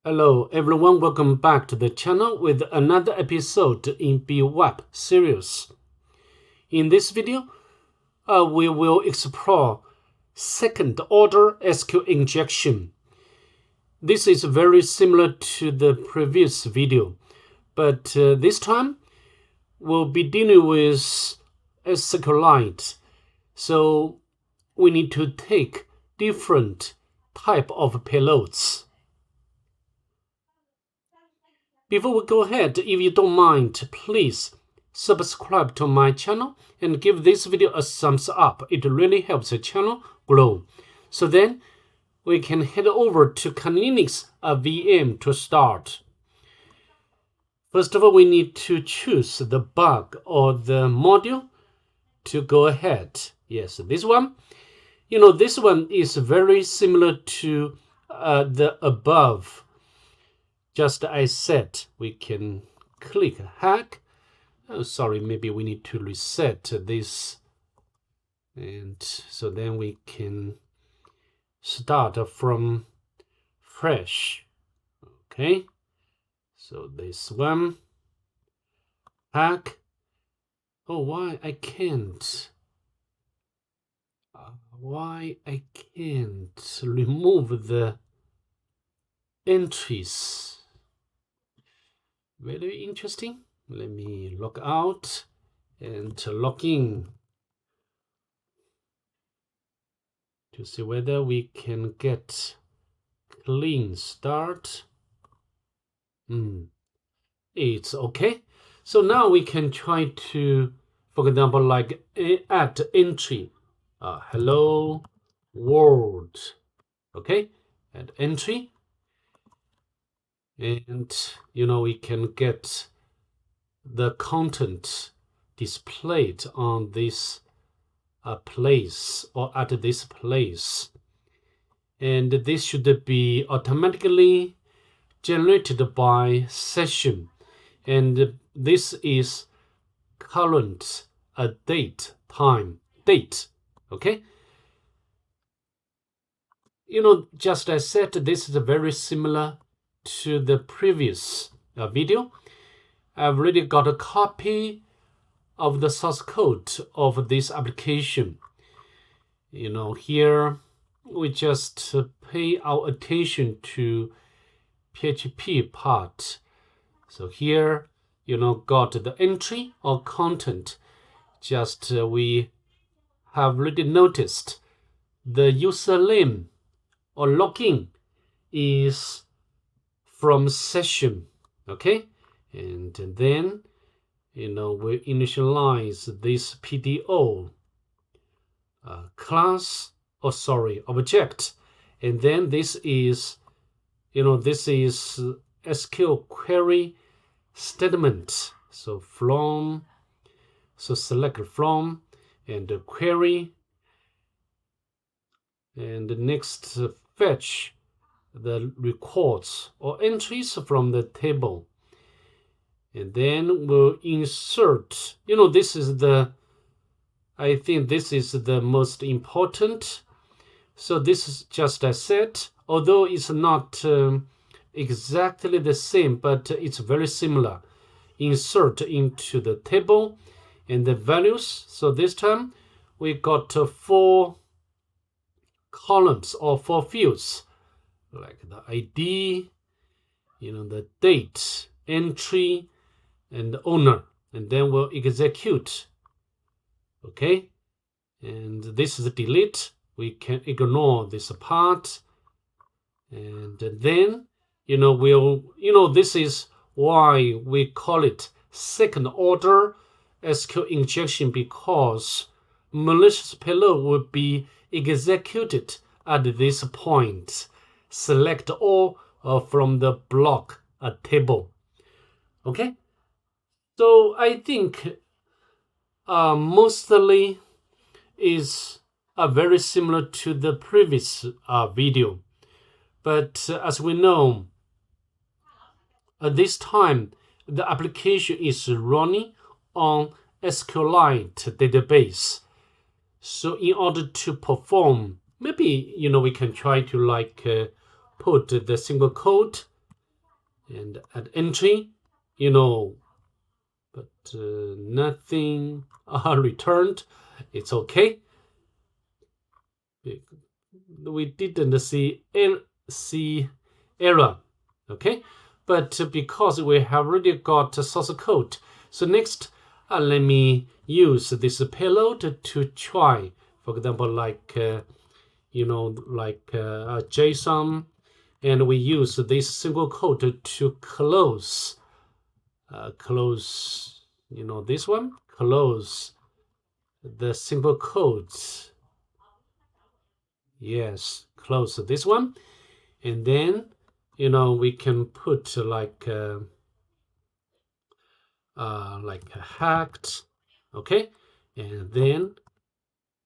Hello everyone, welcome back to the channel with another episode in bWAPP series. In this video, we will explore second-order SQL injection. This is very similar to the previous video, but this time we'll be dealing with SQLite. So we need to take different type of payloads. Before we go ahead, if you don't mind, please subscribe to my channel and give this video a thumbs up. It really helps the channel grow. So then we can head over to Linux VM to start. First of all, we need to choose the bug or the module to go ahead. Yes, this one. This one is very similar to the above. Just as I said, we can click hack. Oh, sorry, maybe we need to reset this. And so then we can start from fresh. Okay. So this one, hack. Oh, why I can't? Why I can't remove the entries? Very interesting. Let me log out and log in to see whether we can get clean start. It's okay. So now we can try to, for example, like add entry. Hello world. Okay, add entry. And we can get the content displayed on this place or at this place, and this should be automatically generated by session, and this is current date. Okay, just as I said, this is very similar to the previous video. I've already got a copy of the source code of this application. Here we just pay our attention to PHP part. So here, got the entry or content. Just we have already noticed the username or login is from session. Okay, and then we initialize this PDO class, object, and then this is SQL query statement. So select from and query, and the next fetch the records or entries from the table, and then we'll insert. This is I think this is the most important. So this is just as I said, although it's not exactly the same, but it's very similar. Insert into the table and the values. So this time we got 4 columns or 4 fields, like the ID, the date, entry, and the owner, and then we'll execute. Okay, and this is delete. We can ignore this part, and then this is why we call it second order SQL injection, because malicious payload will be executed at this point. Select all from the block table. Okay, so I think mostly is very similar to the previous video, but as we know, at this time the application is running on SQLite database. So in order to perform, maybe we can try to put the single quote and add entry, but nothing returned. It's okay. We didn't see error, okay? But because we have already got source code, so next let me use this payload to try, for example, like JSON, and we use this single code to close this one, close the single codes. Yes, close this one, and then we can put like hacked, okay, and then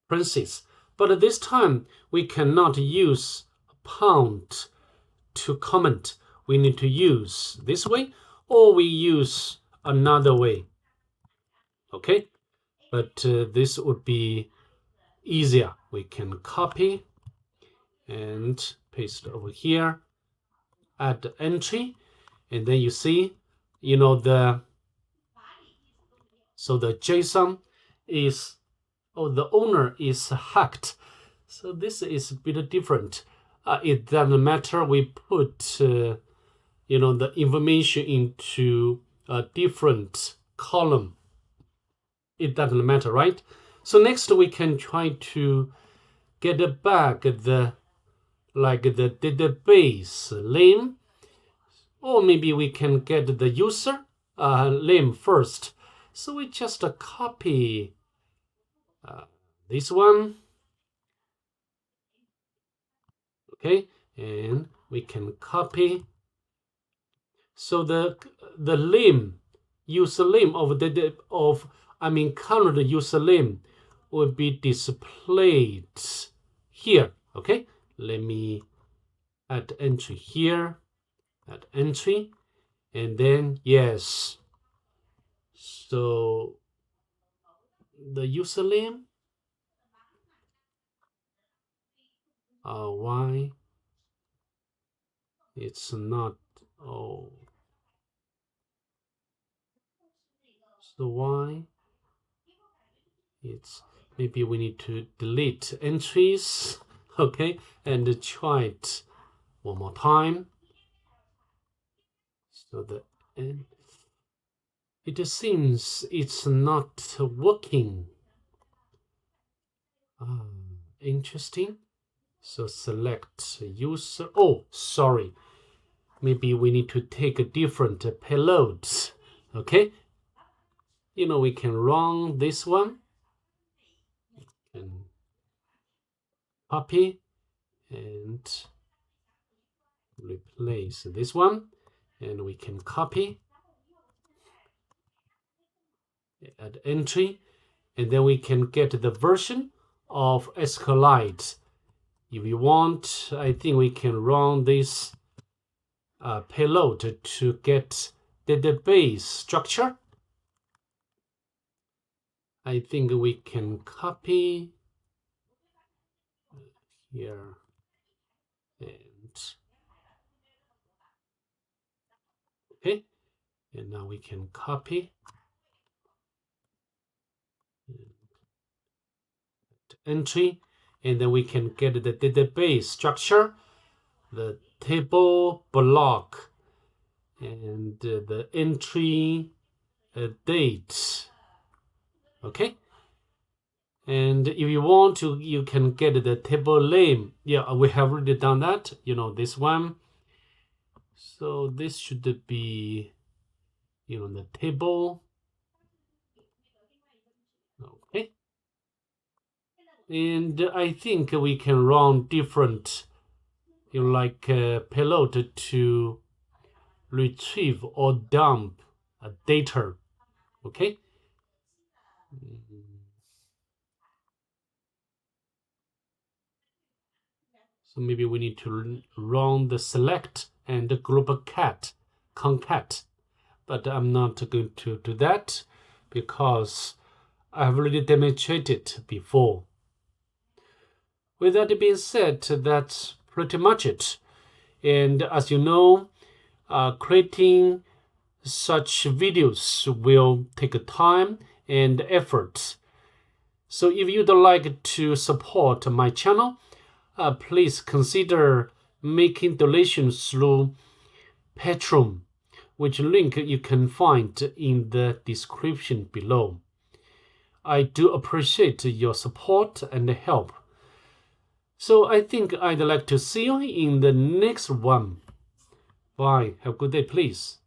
parentheses. But this time we cannot use pound to comment. We need to use this way, or we use another way, okay? But this would be easier. We can copy and paste over here, add entry, and then you see, the JSON is, the owner is hacked. So this is a bit different. It doesn't matter. We put, the information into a different column. It doesn't matter, right? So next we can try to get back the database name, or maybe we can get the user name first. So we just copy this one, okay, and we can copy. So the name, user name of current user name will be displayed here. Okay, let me add entry here, add entry, and then yes. So the username, why it's not, so why it's, maybe we need to delete entries, okay, and try it one more time. So it seems it's not working. Interesting. So select user. Oh, sorry. Maybe we need to take different payloads. Okay. We can run this one and copy and replace this one, and we can copy, add entry, and then we can get the version of SQLite. If you want, I think we can run this payload to get database structure. I think we can copy here and okay, and now we can copy entry, and then we can get the database structure, the table block, and the entry date. Okay, and if you want to, you can get the table name. Yeah, we have already done that, this one. So this should be the table. Okay, and I think we can run different payload to retrieve or dump data. Okay, so maybe we need to run the select and the group concat, but I'm not going to do that because I've already demonstrated before. With that being said, that's pretty much it. And as you know, Creating such videos will take time and effort. So if you'd like to support my channel, please consider making donations through Patreon, which link you can find in the description below. I do appreciate your support and help. So I think I'd like to see you in the next one. Bye. Have a good day, please.